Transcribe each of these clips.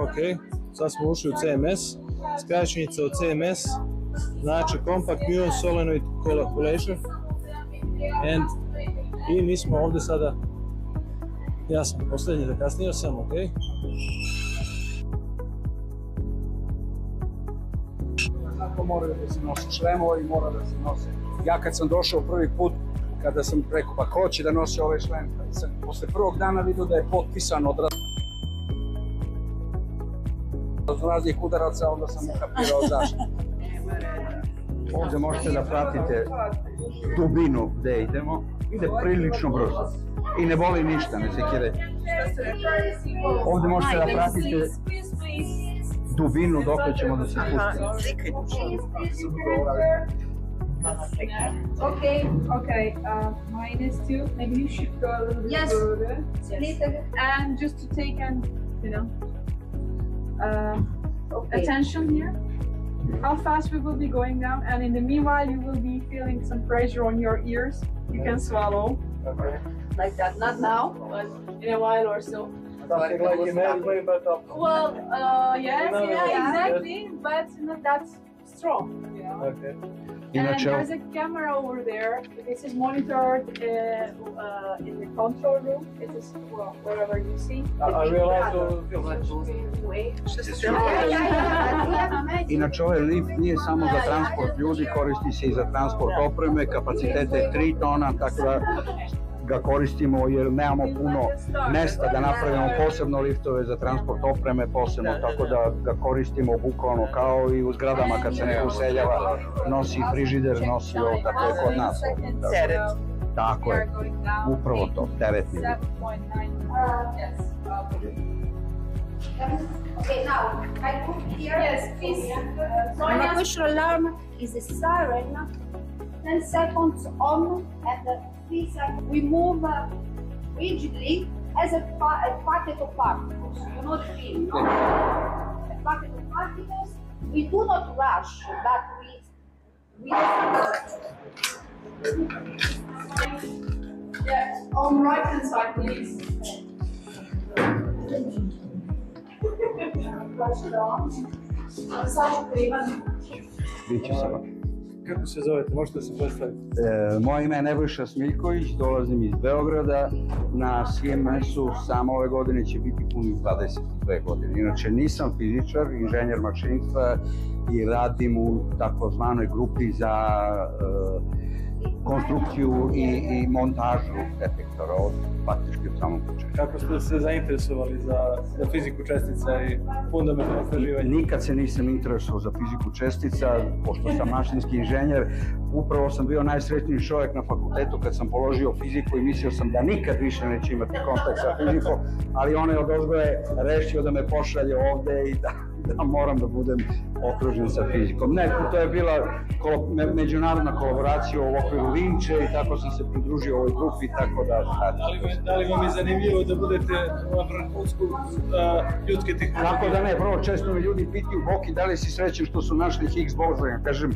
ok? Sad smo ušli u CMS, skraćenica od CMS znači Compact Muon Solenoid Calculation i mi smo ovdje sada, ja sam posljednji, zakasnio sam, ok? Zato moraju da se nosi šlemovi, mora da se nose. Ja kad sam došao prvi put, kada sam rekao pa ko će da nosi ovaj šlem, sam posle prvog dana vidio da je potpisan od raznih udaraca, onda sam ukapirao zašto. Ovdje možete da pratite dubinu gde idemo, ide prilično brzo i ne boli ništa, ne sekire. Ovdje možete da pratite dubinu dok ćemo da se spustimo. Okay, -2, maybe you should go a little bit further. And just to take attention here. How fast we will be going down, and in the meanwhile you will be feeling some pressure on your ears. You can swallow. Okay. Like that, not now, but in a while or so. Something like inhaled, but up. Well, yes, exactly, but not that strong, you know. Okay. And there's a camera over there. This is monitored in the control room. It is wherever you see. I realize to feel Inače, ovaj lift nije samo za transport ljudi, koristi se i za transport opreme, kapacitete je 3 tona, tako da ga koristimo jer nemamo puno mesta da napravimo posebno liftove za transport opreme posebno, tako da ga koristimo bukvalno kao i u zgradama kad se neko useljava, nosi frižider, nosi ovo, tako je kod nas. Teret. Tako je, upravo to, teretni lift. Okay, now I put here. Yes, please. My push alarm is a siren. 10 seconds on and 3 seconds. We move rigidly as a packet of particles. You know the feeling, no? A packet of particles. We do not rush, but we Yeah, on right hand side, please. Biće samo. Kako se zovete, možete se predstaviti? Moje ime je Nebojša Smiljković, dolazim iz Beograda. Na CMS-u samo ove godine će biti punih 22 godine. Inače nisam fizičar, inženjer mašinstva i radim u takozvanoj grupi za konstrukciju i montažu detektora od faktički od samog početka. Kako ste se zainteresovali za fiziku čestica i fundamentalno istraživanje? Nikad se nisam interesovao za fiziku čestica, pošto sam mašinski inženjer. Upravo sam bio najsrećniji čovjek na fakultetu kad sam položio fiziku i mislio sam da nikad više neće imati kontakt sa fizikom, ali on je odozgoje rešio da me pošalje ovde i da moram da budem okružen sa fizikom. Ne, to je bila međunarodna kolaboracija u okviru Vinče i tako sam se pridružio ovoj grupi, tako da... Da li vam je zanimljivo da budete na vrhunsku ljudske tehnologije? Kako da ne, vrlo često me ljudi pitaju, Boki, da li si srećen što su našli Higgs boson? Kažem,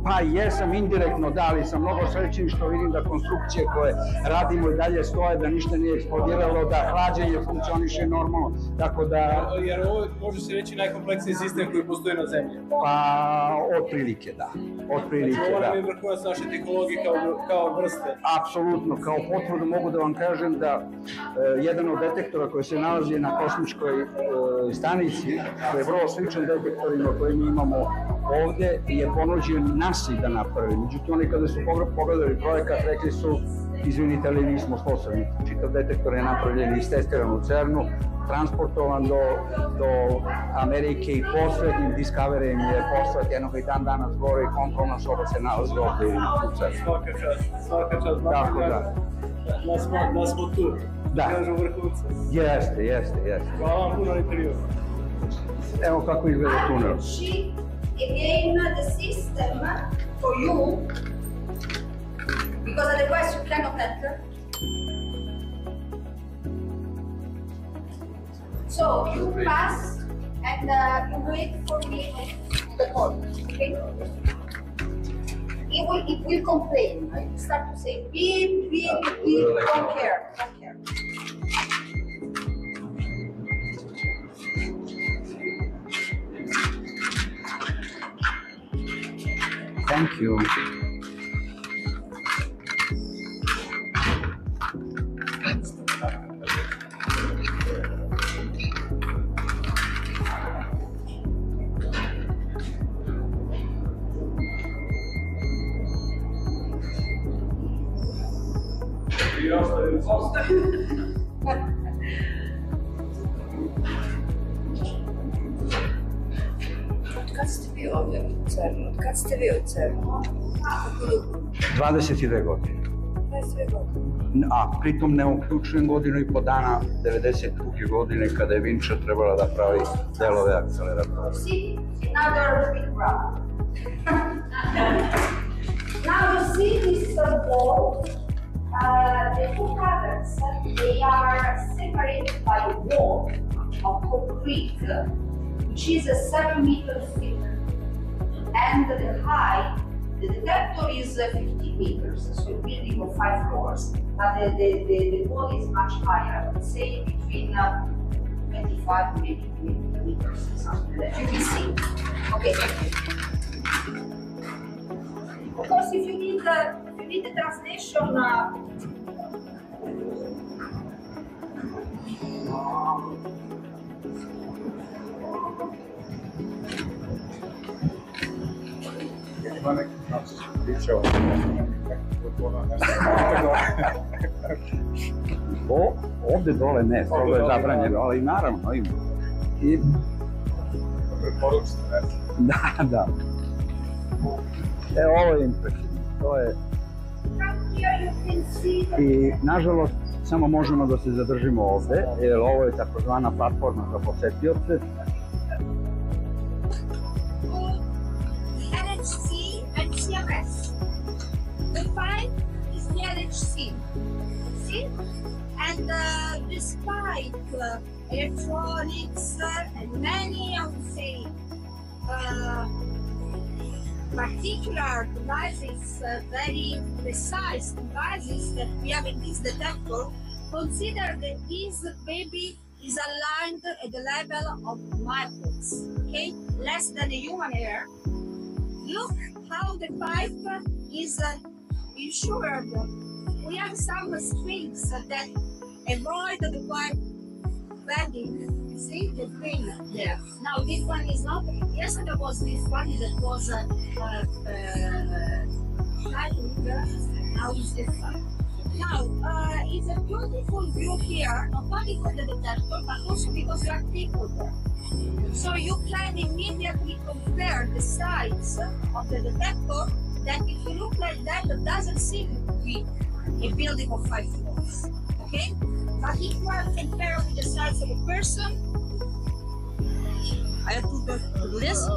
pa jesam indirektno, da, ali sam mnogo srećen što vidim da konstrukcije koje radimo i dalje stoje, da ništa nije eksplodiralo, da hlađenje funkcioniše normalno, tako da... Jer ovo može se reći najkompleksniji sistem koji postoji na zemlji. Pa, otprilike da. Otprilike da. Ovo nam je vrhunac naše tehnologije kao vrste. Apsolutno, kao potvrdu mogu da vam kažem da jedan od detektora koji se nalazi na kosmičkoj stanici, koji je vrlo sličan detektorima koje mi imamo ovde, je ponuđen NASA da napravi. Međutim, oni kada su pogledali projekat, rekli su, izvinite, ali nismo sposobni. Čitav detektor je napravljen i istestiran u CERN-u, transportovan do Amerike i poslednjim Discoveryjem je poslat jednog i dan danas gore i kontrolna soba se nalazi ovde u CERN-u. Svaka čast. Tako da. Da smo tu. Da. Kažu vrhunca. Jeste. Hvala vam puno na intervju. Evo kako izgleda tunel. Again, the system for you, because otherwise you cannot enter. So you pass and you wait for me the call, okay? It will complain. It will start to say beep, beep, beep. Don't care. Thank you. Kad ste vi ovdje u CERN-u? Kad ste vi u CERN-u? 22 godine. 22 godine. A pritom ne uključujem godinu i po dana 92. godine kada je Vinča trebala da pravi delove akceleratora. See, another big problem. Now you see this ball, the two covers, they are separated by a wall of concrete, which is 7 meters thick. And the height, the detector is 50 meters, so a building of 5 floors. But the wall is much higher, I would say between 25 maybe 20 meters, something like that. You can see. Okay, thank you. Of course, if you need the translation, Ovde dole ne, ovo je zabranjeno, ali naravno ima. I... Da. Ovo je impresivno, to je... I nažalost, samo možemo da se zadržimo ovde, jer ovo je takozvana platforma za posetioce. LHC and CMS. The 5 is the LHC. See? And despite electronics and many, I would say, particular devices, very precise devices that we have in this detector, consider that this baby is aligned at the level of microns, okay? Less than a human hair. Look how the pipe is insured. We have some strings that avoid the pipe bending. See the thing there. Now this one is not. Yesterday was this one that was now is this one. Now it's a beautiful view here, not only for the detector, but also because you are people there. So you can immediately compare the size of the detector. That if you look like that, it doesn't seem to be a building of 5 floors. Okay? But if you are compared with the size of a person, I have to do this?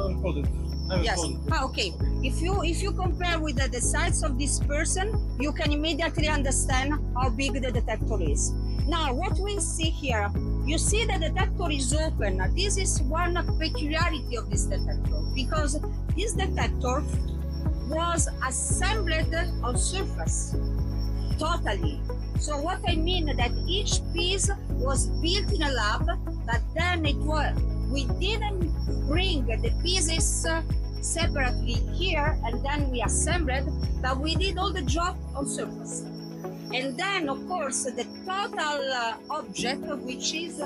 Yes. Okay. If you compare with the size of this person, you can immediately understand how big the detector is. Now, what we see here, you see the detector is open. This is one peculiarity of this detector, because this detector was assembled on surface, totally. So what I mean that each piece was built in a lab, but then we didn't bring the pieces separately here and then we assembled, but we did all the job on surface. And then, of course, the total object, which is,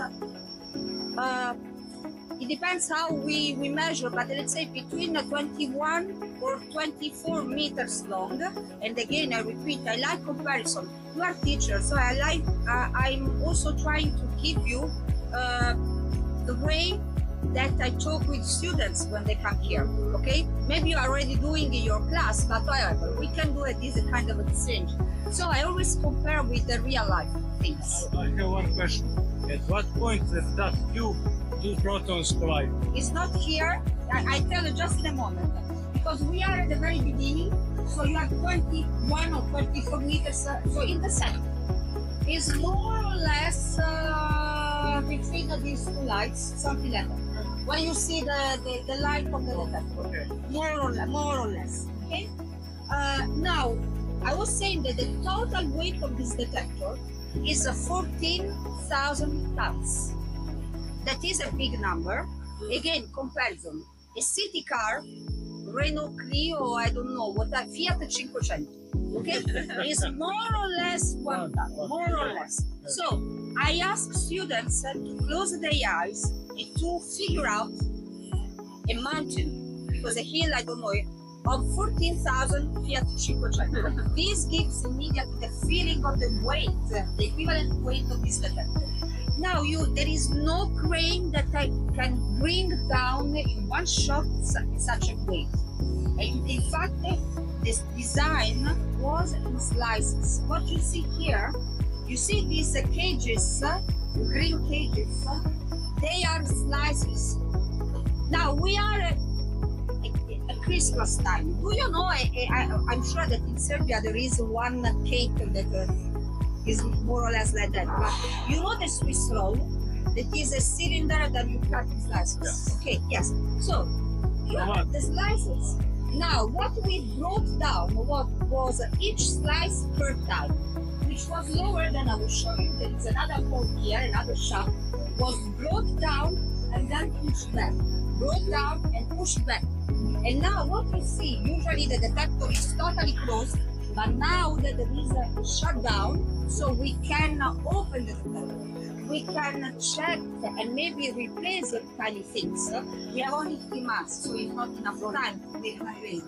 it depends how we measure, but let's say between 21 or 24 meters long. And again, I repeat, I like comparison. You are teachers, so I'm also trying to give you the way that I talk with students when they come here, okay? Maybe you're already doing in your class, but however, we can do this kind of exchange. So I always compare with the real life things. I have one question. At what point does that two protons collide? It's not here. I tell you just in a moment. Because we are at the very beginning, so you are 21 or 24 meters, so in the center. It's more or less between these two lights, something like that. When you see the light of the detector, Okay. more or less. Okay. Now, I was saying that the total weight of this detector is 14,000 tons. That is a big number. Again, comparison. A city car Renault Clio, I don't know, what a Fiat 500. Okay, it's more or less one ton, more or less. So I ask students to close their eyes and to figure out a mountain, because a hill, I don't know, of 14,000 Fiat 500. This gives immediately the feeling of the weight, the equivalent weight of this detector. Now there is no crane that I can bring down in one shot such a weight. And in fact, this design was in slices. What you see here, you see these cages, green cages, they are slices. Now we are at Christmas time. Do you know, I'm sure that in Serbia there is one cake that is more or less like that. But you know the Swiss roll, that is a cylinder that you cut in slices. Yes. Okay, yes. So you have the slices. Now what we brought down was each slice per time, which was lower than I will show you. There is another hole here, another shaft, was brought down and then pushed back. Brought down and pushed back. And now what you see, usually the detector is totally closed, but now that there is a shutdown, so we can open the detector. We can check and maybe replace the tiny things. We have only 3 months, so it's not enough time to make replace.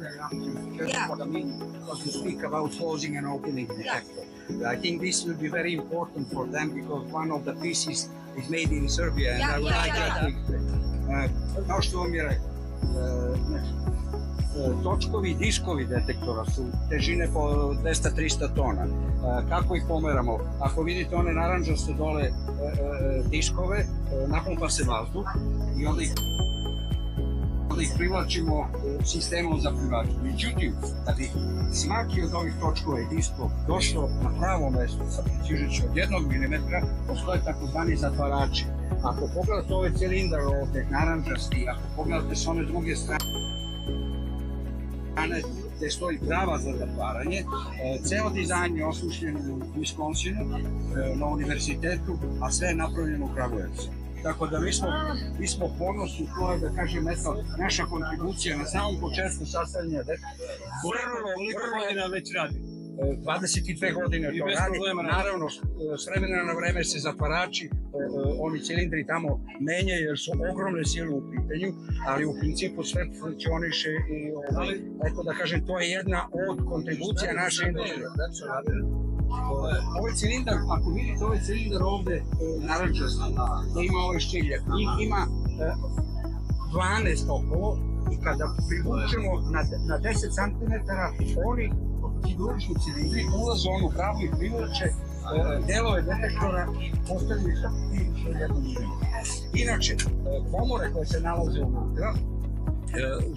That's what I mean, because you speak about closing and opening the detector. I think this will be very important for them, because one of the pieces is made in Serbia, and I would like that to explain. Kao što vam je rekao, točkovi i diskovi detektora su težine po 200-300 tona. Kako ih pomeramo? Ako vidite one naranđaste dole diskove, napumpa se vazduh i onda ih privlačimo sistemom za privlačenje. Međutim, da bi svaki od ovih točkova i diskova došlo na pravo mesto sa precižnošću od 1 mm, postoje takozvani zatvarači. Ako pogledate ovaj cilindar ovdje, naranđasti, ako pogledate s one druge strane, gde stoji prava za zatvaranje, ceo dizajn je osmišljen u Wisconsinu, na univerzitetu, a sve je napravljeno u Kragujevcu. Tako da mi smo ponosni, to je, da kažem, naša kontribucija na samom početku sastavljanja detektora. Koliko godina već radi? 22 godine to radi. Naravno, s vremena na vreme se zatvarači, oni cilindri tamo menjaju jer su ogromne sile u pitanju, ali u principu sve funkcioniše i, eto da kažem, to je jedna od kontribucija naše industrije. Ovaj cilindar, ako vidite ovaj cilindar ovde narančasti, gde ima ovaj štiljak, njih ima 12 okolo i kada privučemo na 10 cm, oni hidrolični cilindri ulaze u onu pravu i privlače delove detektora postavljaju sa jednom milimetra. Inače, komore koje se nalaze unutra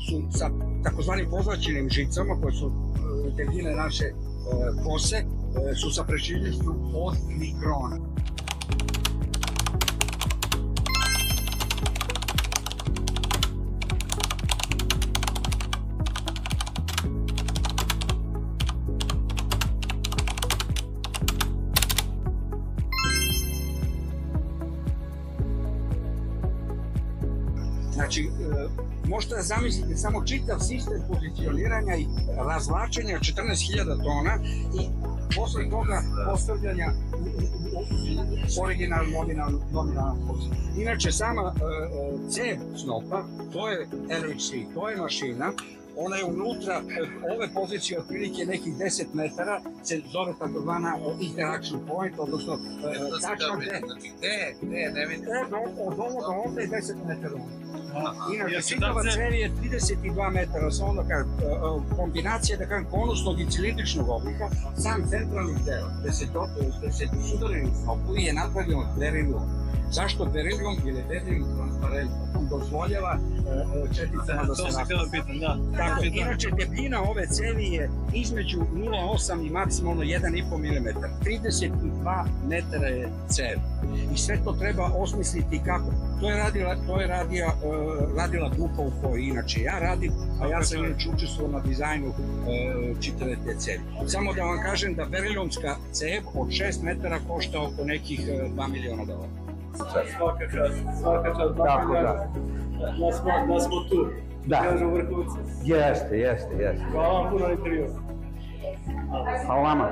su sa takozvanim pozlačenim žicama, koje su debljine naše kose, su sa preciznešću od mikrona. Znači, možete da zamislite samo čitav sistem pozicioniranja i razvlačenja 14.000 tona i posle toga postavljanja originalnu nominalnu poziciju. Inače, sama cev snopa, to je LHC, to je mašina, ona je unutra, ove pozicije otprilike nekih 10 metara, se zove takozvana interaction point, odnosno tačka gde, od ovoga ovde je 10 metara. Inače, čitava cev je 32 metara, sa onda kombinacija, da kažem, konusnog i cilindričnog oblika, sam centralni deo, gde se sudareni snopovi je napravljen od berilijuma. Zašto berilijum? Jer je berilijum transparentno, on dozvoljava četicama da se napravi. Tako, inače, debljina ove cevi je između 0,8 i maksimalno 1,5 mm. 32 metara je cev. I sve to treba osmisliti kako. To je radila grupa u kojoj inače ja radim, a ja sam inače učestvovao na dizajnu čitave te cevi. Samo da vam kažem da berilijumska cev od 6 metara košta oko nekih $2 miliona. Svaka čast, da smo tu. Da. Još u vrhuncu. Jeste. Hvala vam puno na intervju. Hvala vama.